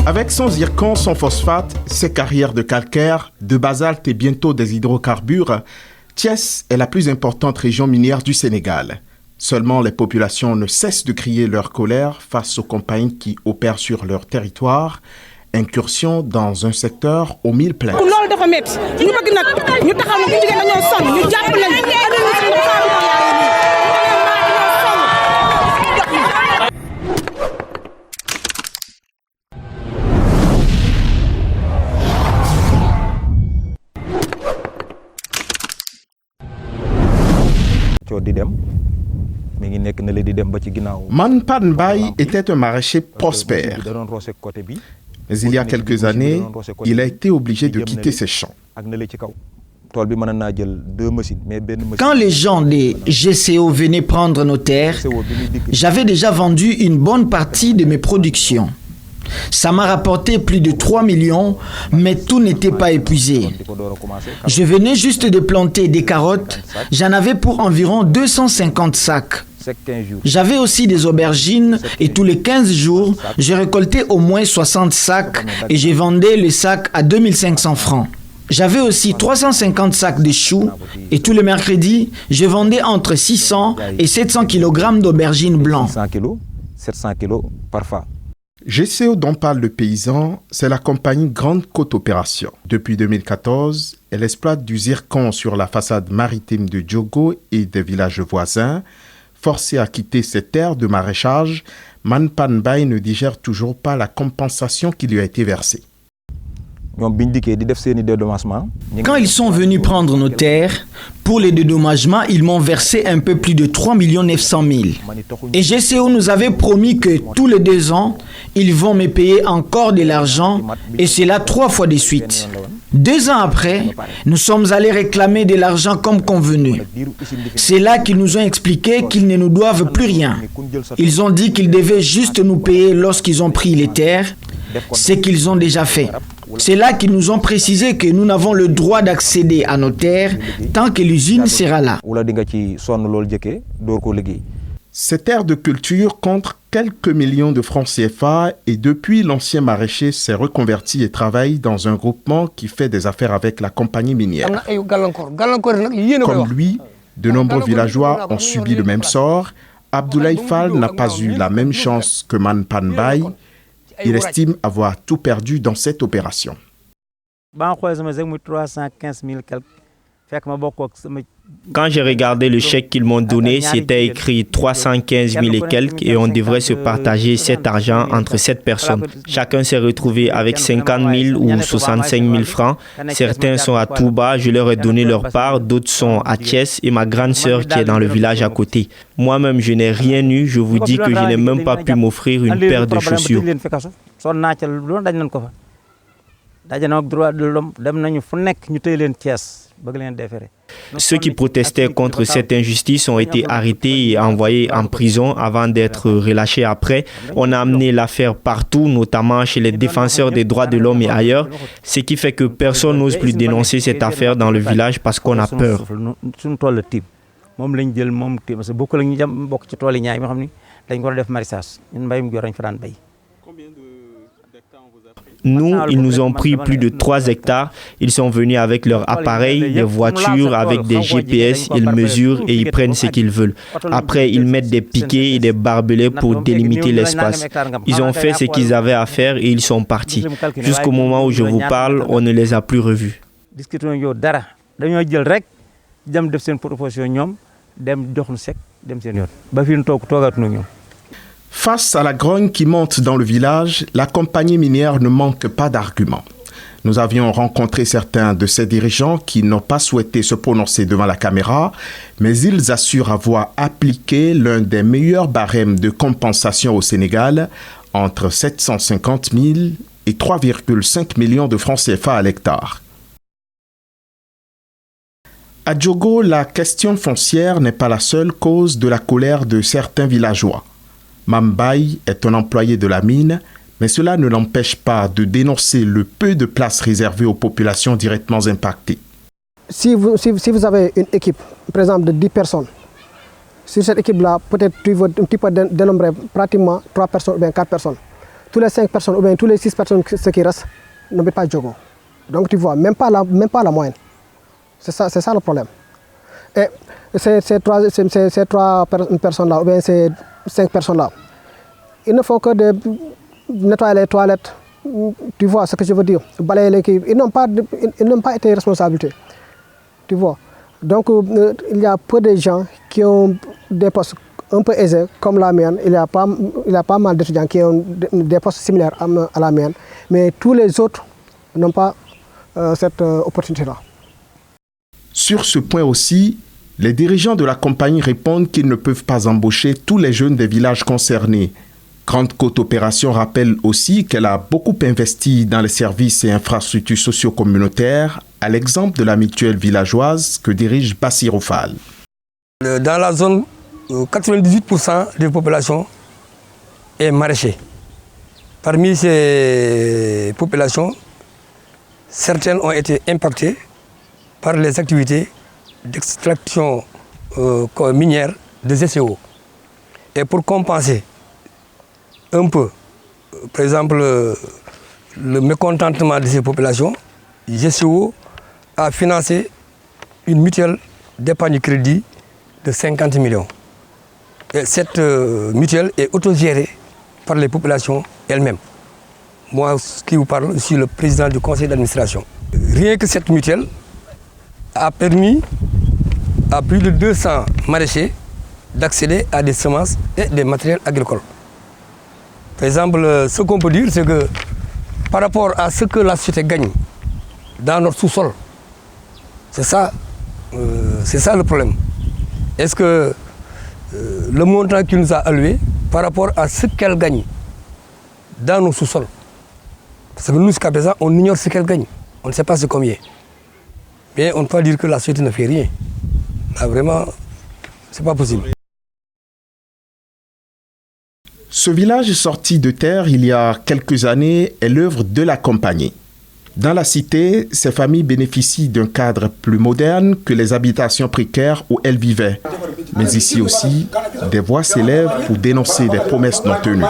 Avec son zircon, son phosphate, ses carrières de calcaire, de basalte et bientôt des hydrocarbures, Thiès est la plus importante région minière du Sénégal. Seulement, les populations ne cessent de crier leur colère face aux compagnies qui opèrent sur leur territoire. Incursion dans un secteur aux mille plaies. Manpan Bay était un maraîcher prospère. Mais il y a quelques années, il a été obligé de quitter ses champs. Quand les gens des GCO venaient prendre nos terres, j'avais déjà vendu une bonne partie de mes productions. Ça m'a rapporté plus de 3 millions, mais tout n'était pas épuisé. Je venais juste de planter des carottes, j'en avais pour environ 250 sacs. J'avais aussi des aubergines et tous les 15 jours, je récoltais au moins 60 sacs et je vendais les sacs à 2500 francs. J'avais aussi 350 sacs de choux et tous les mercredis, je vendais entre 600 et 700 kg d'aubergines blancs. GCO dont parle le paysan, c'est la compagnie Grande Côte Opération. Depuis 2014, elle exploite du zircon sur la façade maritime de Diogo et des villages voisins. Forcé à quitter ses terres de maraîchage, Manpan Bay ne digère toujours pas la compensation qui lui a été versée. Quand ils sont venus prendre nos terres, pour les dédommagements, ils m'ont versé un peu plus de 3 900 000. Et GCO nous avait promis que tous les 2 ans, ils vont me payer encore de l'argent, et cela 3 fois de suite. 2 ans après, nous sommes allés réclamer de l'argent comme convenu. C'est là qu'ils nous ont expliqué qu'ils ne nous doivent plus rien. Ils ont dit qu'ils devaient juste nous payer lorsqu'ils ont pris les terres, ce qu'ils ont déjà fait. C'est là qu'ils nous ont précisé que nous n'avons le droit d'accéder à nos terres tant que l'usine sera là. Ces terres de culture comptent quelques millions de francs CFA et depuis, l'ancien maraîcher s'est reconverti et travaille dans un groupement qui fait des affaires avec la compagnie minière. Comme lui, de nombreux villageois ont subi le même sort. Abdoulaye Fall n'a pas eu la même chance que Manpan Bay. Il estime avoir tout perdu dans cette opération. Quand j'ai regardé le chèque qu'ils m'ont donné, c'était écrit 315 000 et quelques et on devrait se partager cet argent entre 7 personnes. Chacun s'est retrouvé avec 50 000 ou 65 000 francs. Certains sont à Touba, je leur ai donné leur part, d'autres sont à Thiès et ma grande sœur qui est dans le village à côté. Moi-même, je n'ai rien eu, je vous dis que je n'ai même pas pu m'offrir une paire de chaussures. Ceux qui protestaient contre cette injustice ont été arrêtés et envoyés en prison avant d'être relâchés après. On a amené l'affaire partout, notamment chez les défenseurs des droits de l'homme et ailleurs, ce qui fait que personne n'ose plus dénoncer cette affaire dans le village parce qu'on a peur. Nous, ils nous ont pris plus de 3 hectares. Ils sont venus avec leurs appareils, des voitures, avec des GPS. Ils mesurent et ils prennent ce qu'ils veulent. Après, ils mettent des piquets et des barbelés pour délimiter l'espace. Ils ont fait ce qu'ils avaient à faire et ils sont partis. Jusqu'au moment où je vous parle, on ne les a plus revus. Face à la grogne qui monte dans le village, la compagnie minière ne manque pas d'arguments. Nous avions rencontré certains de ces dirigeants qui n'ont pas souhaité se prononcer devant la caméra, mais ils assurent avoir appliqué l'un des meilleurs barèmes de compensation au Sénégal, entre 750 000 et 3,5 millions de francs CFA à l'hectare. À Diogo, la question foncière n'est pas la seule cause de la colère de certains villageois. Mambay est un employé de la mine, mais cela ne l'empêche pas de dénoncer le peu de places réservées aux populations directement impactées. Si vous avez une équipe, par exemple, de 10 personnes, sur cette équipe-là, peut-être tu peux dénombrer pratiquement 3 personnes ou bien 4 personnes. tous les 5 personnes ou bien tous les 6 personnes ceux qui restent n'habitent pas Diogo. Donc tu vois, même pas la moyenne. C'est ça le problème. Et ces 3 personnes-là, ou bien ces 5 personnes-là, ils ne font que de nettoyer les toilettes. Tu vois ce que je veux dire? Balayer l'équipe. Ils n'ont pas été responsabilités. Tu vois. Donc il y a peu de gens qui ont des postes un peu aisés comme la mienne. Il y a pas mal d'étudiants qui ont des postes similaires à la mienne. Mais tous les autres n'ont pas cette opportunité-là. Sur ce point aussi, les dirigeants de la compagnie répondent qu'ils ne peuvent pas embaucher tous les jeunes des villages concernés. Grande Côte Opération rappelle aussi qu'elle a beaucoup investi dans les services et infrastructures socio-communautaires, à l'exemple de la mutuelle villageoise que dirige Bassirou Fall. Dans la zone, 98% des populations est maraîcher. Parmi ces populations, certaines ont été impactées par les activités d'extraction minière des GCO. Et pour compenser un peu, par exemple, le mécontentement de ces populations, GCO a financé une mutuelle d'épargne crédit de 50 millions. Et cette mutuelle est autogérée par les populations elles-mêmes. Moi, qui vous parle, je suis le président du conseil d'administration. Rien que cette mutuelle a permis à plus de 200 maraîchers d'accéder à des semences et des matériels agricoles. Par exemple, ce qu'on peut dire, c'est que par rapport à ce que la société gagne dans notre sous-sol, c'est ça le problème. Est-ce que le montant qu'il nous a alloué par rapport à ce qu'elle gagne dans nos sous-sols, parce que nous, jusqu'à présent, on ignore ce qu'elle gagne. On ne sait pas c'est combien. Mais on ne peut pas dire que la société ne fait rien. Là, vraiment, c'est pas possible. Ce village sorti de terre il y a quelques années est l'œuvre de la compagnie. Dans la cité, ces familles bénéficient d'un cadre plus moderne que les habitations précaires où elles vivaient. Mais ici aussi, des voix s'élèvent pour dénoncer des promesses non tenues.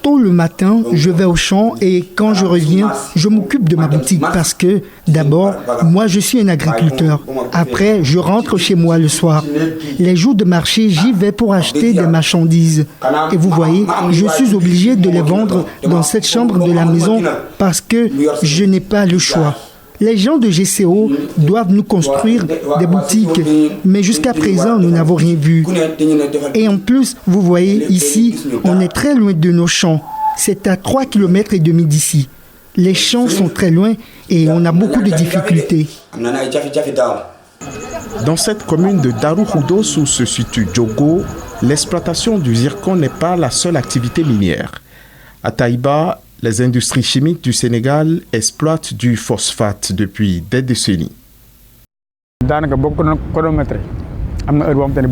Tôt le matin, je vais au champ et quand je reviens, je m'occupe de ma boutique parce que, d'abord, moi je suis un agriculteur. Après, je rentre chez moi le soir. Les jours de marché, j'y vais pour acheter des marchandises. Et vous voyez, je suis obligé de les vendre dans cette chambre de la maison parce que je n'ai pas le choix. Les gens de GCO doivent nous construire des boutiques, mais jusqu'à présent, nous n'avons rien vu. Et en plus, vous voyez, ici, on est très loin de nos champs. C'est à 3,5 km d'ici. Les champs sont très loin et on a beaucoup de difficultés. Dans cette commune de Darou Khoudoss où se situe Diogo, l'exploitation du zircon n'est pas la seule activité minière. À Taïba, les industries chimiques du Sénégal exploitent du phosphate depuis des décennies.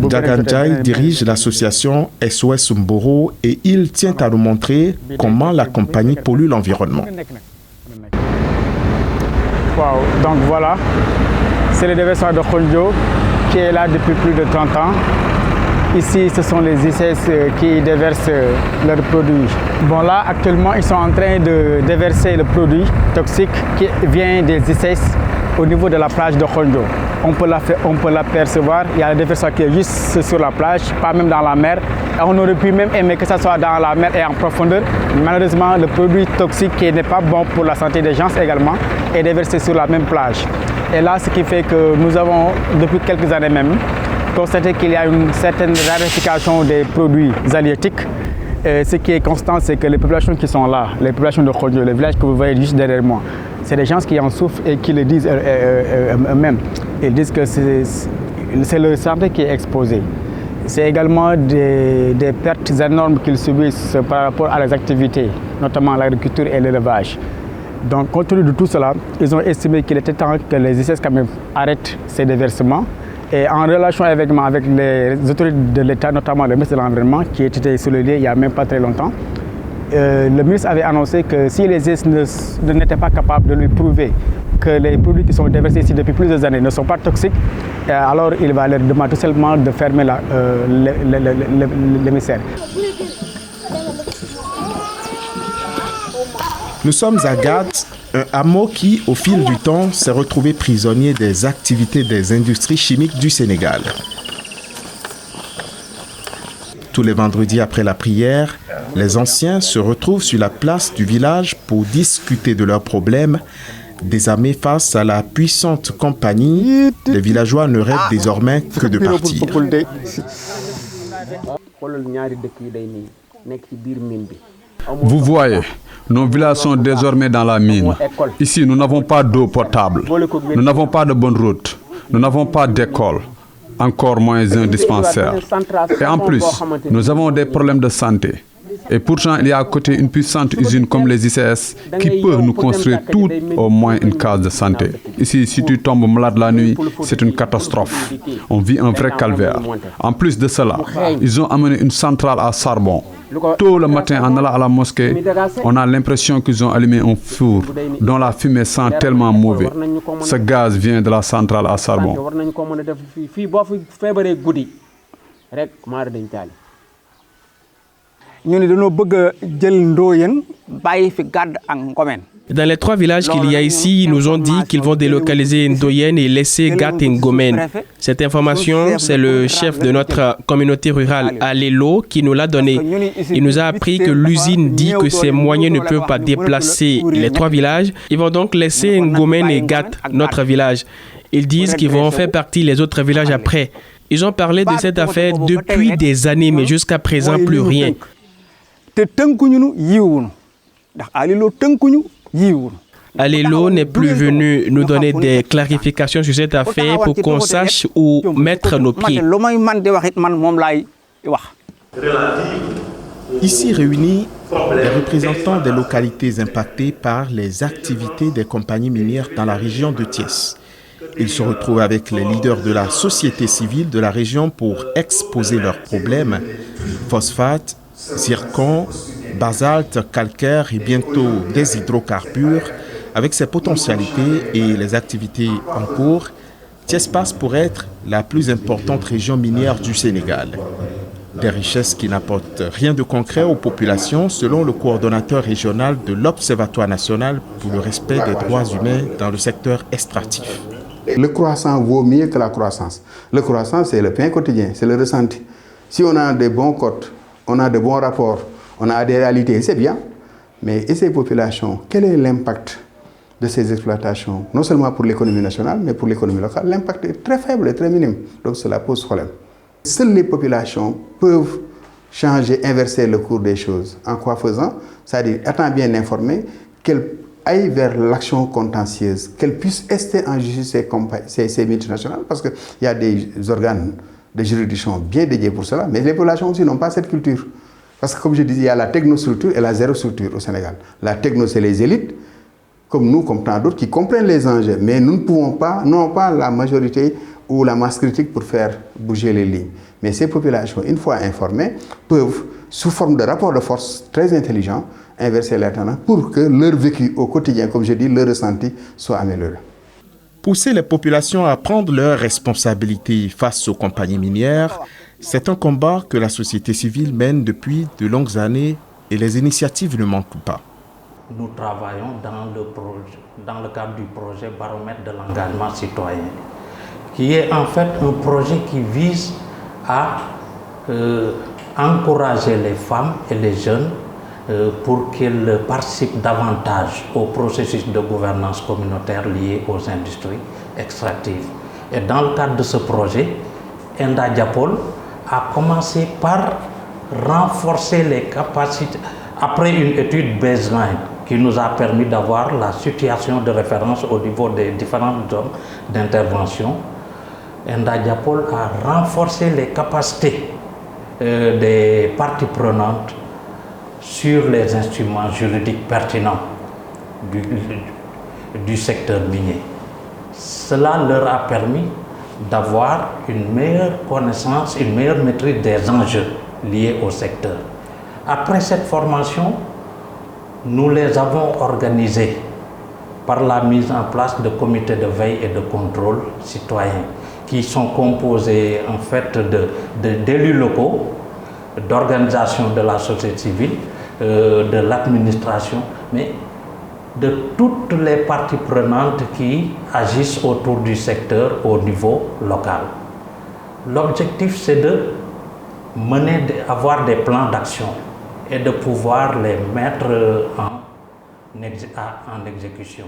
Daganjai dirige l'association SOS Mboro et il tient à nous montrer comment la compagnie pollue l'environnement. Wow. Donc voilà, c'est le déversoir de Khondjo qui est là depuis plus de 30 ans. Ici, ce sont les ICS qui déversent leurs produits. Bon, là, actuellement, ils sont en train de déverser le produit toxique qui vient des ICS au niveau de la plage de Khondjo. On peut l'apercevoir. Il y a le déversoir qui est juste sur la plage, pas même dans la mer. Et on aurait pu même aimer que ça soit dans la mer et en profondeur. Malheureusement, le produit toxique qui n'est pas bon pour la santé des gens également est déversé sur la même plage. Et là, ce qui fait que nous avons, depuis quelques années même, constaté qu'il y a une certaine raréfaction des produits halieutiques. Et ce qui est constant, c'est que les populations qui sont là, les populations de Khondjo, les villages que vous voyez juste derrière moi, c'est des gens qui en souffrent et qui le disent eux-mêmes. Ils disent que c'est leur santé qui est exposée. C'est également des pertes énormes qu'ils subissent par rapport à leurs activités, notamment l'agriculture et l'élevage. Donc, compte tenu de tout cela, ils ont estimé qu'il était temps que les ICS quand même arrêtent ces déversements. Et en relation avec les autorités de l'État, notamment le ministre de l'Environnement, qui était sur le lieu il n'y a même pas très longtemps, le ministre avait annoncé que si les IS n'étaient pas capables de lui prouver que les produits qui sont déversés ici depuis plusieurs années ne sont pas toxiques, alors il va leur demander tout simplement de fermer l'émissaire. Nous sommes à Gad, un hameau qui, au fil du temps, s'est retrouvé prisonnier des activités des industries chimiques du Sénégal. Tous les vendredis après la prière, les anciens se retrouvent sur la place du village pour discuter de leurs problèmes. Désormais, face à la puissante compagnie, les villageois ne rêvent désormais que de partir. Vous voyez, nos villages sont désormais dans la mine. Ici, nous n'avons pas d'eau potable, nous n'avons pas de bonne route, nous n'avons pas d'école, encore moins un dispensaire. Et en plus, nous avons des problèmes de santé. Et pourtant, il y a à côté une puissante usine comme les ICS qui peut nous construire tout au moins une case de santé. Ici, si tu tombes malade la nuit, c'est une catastrophe. On vit un vrai calvaire. En plus de cela, ils ont amené une centrale à charbon. Tôt le matin, en allant à la mosquée, on a l'impression qu'ils ont allumé un four dont la fumée sent tellement mauvais. Ce gaz vient de la centrale à charbon. Dans les 3 villages qu'il y a ici, ils nous ont dit qu'ils vont délocaliser Ndoyen et laisser Gat et Ngomen. Cette information, c'est le chef de notre communauté rurale, Alélo, qui nous l'a donnée. Il nous a appris que l'usine dit que ces moyens ne peuvent pas déplacer les 3 villages. Ils vont donc laisser Ngomen et Gat, notre village. Ils disent qu'ils vont faire partie les autres villages après. Ils ont parlé de cette affaire depuis des années, mais jusqu'à présent, plus rien. Alélo n'est plus venu nous donner des clarifications sur cette affaire pour qu'on sache où mettre nos pieds. Ici réunis, les représentants des localités impactées par les activités des compagnies minières dans la région de Thiès. Ils se retrouvent avec les leaders de la société civile de la région pour exposer leurs problèmes. Phosphate, zircon, basalte, calcaire et bientôt des hydrocarbures. Avec ses potentialités et les activités en cours, Thiès passe pour être la plus importante région minière du Sénégal. Des richesses qui n'apportent rien de concret aux populations, selon le coordonnateur régional de l'Observatoire national pour le respect des droits humains dans le secteur extractif. Le croissant vaut mieux que la croissance. Le croissant, c'est le pain quotidien, c'est le ressenti. Si on a des bons cotes, on a de bons rapports, on a des réalités, c'est bien. Mais et ces populations, quel est l'impact de ces exploitations? Non seulement pour l'économie nationale, mais pour l'économie locale, l'impact est très faible et très minime. Donc cela pose problème. Seules les populations peuvent changer, inverser le cours des choses. En quoi faisant? C'est-à-dire étant bien informées, qu'elles aillent vers l'action contentieuse, qu'elles puissent rester en justice ces multinationales, parce qu'il y a des organes de juridiction bien dédiés pour cela, mais les populations aussi n'ont pas cette culture. Parce que comme je disais, il y a la technostructure et la zérostructure au Sénégal. La techno, c'est les élites, comme nous, comme tant d'autres, qui comprennent les enjeux, mais nous ne pouvons pas, non pas la majorité ou la masse critique pour faire bouger les lignes. Mais ces populations, une fois informées, peuvent, sous forme de rapport de force très intelligent, inverser la tendance pour que leur vécu au quotidien, comme je dis, leur ressenti soit amélioré. Pousser les populations à prendre leurs responsabilités face aux compagnies minières, c'est un combat que la société civile mène depuis de longues années et les initiatives ne manquent pas. Nous travaillons dans le cadre du projet Baromètre de l'engagement citoyen, qui est en fait un projet qui vise à encourager les femmes et les jeunes pour qu'elles participent davantage au processus de gouvernance communautaire lié aux industries extractives. Et dans le cadre de ce projet, Enda Diapol a commencé par renforcer les capacités, après une étude baseline qui nous a permis d'avoir la situation de référence au niveau des différentes zones d'intervention. Enda Diapol a renforcé les capacités des parties prenantes sur les instruments juridiques pertinents du secteur minier. Cela leur a permis d'avoir une meilleure connaissance, une meilleure maîtrise des enjeux liés au secteur. Après cette formation, nous les avons organisés par la mise en place de comités de veille et de contrôle citoyens qui sont composés en fait d'élus locaux, d'organisations de la société civile, de l'administration, mais de toutes les parties prenantes qui agissent autour du secteur au niveau local. L'objectif, c'est de avoir des plans d'action et de pouvoir les mettre en exécution.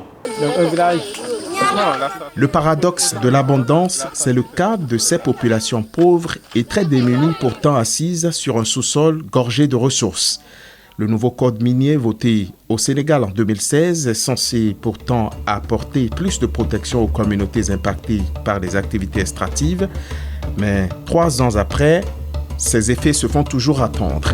Le paradoxe de l'abondance, c'est le cas de ces populations pauvres et très démunies, pourtant assises sur un sous-sol gorgé de ressources. Le nouveau code minier voté au Sénégal en 2016 est censé pourtant apporter plus de protection aux communautés impactées par les activités extractives. Mais 3 ans après, ces effets se font toujours attendre.